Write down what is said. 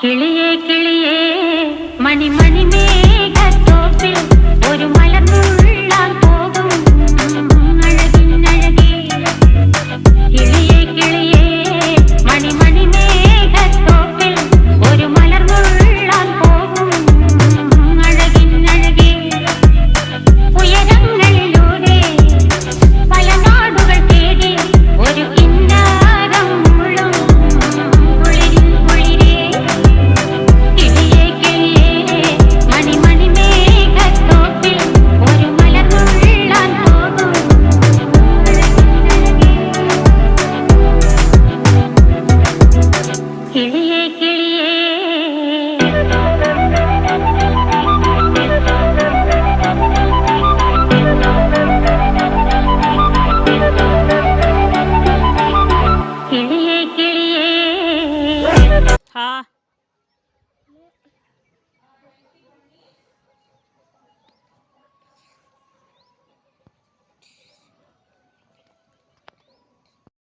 കിളിയേ കിളിയേ മണിമണി മേഘത്തോപ്പിൽ ഒരു മലർന്നുള്ളാൻ പോകും അഴകിനഴകേ. കിളിയേ കിളിയേ മണിമണി മേഘത്തോപ്പിൽ ഒരു മലർന്നുള്ളാൻ പോകും അഴകിനഴകേ. ഉയരങ്ങളിലൂടെ പല നാടുകൾ തേടി ഒരു കിന്നാരം മുള്ളും കുളിരിൽ കുളിരേ. കിളിയേ കിളിയേ മണിമണി മേഘത്തോപ്പിൽ ഒരു മലർന്നുള്ളാൻ പോകും അഴകിനഴകേ. കിളിയേ കിളിയേ കിളിയേ കിളിയേ. हाँ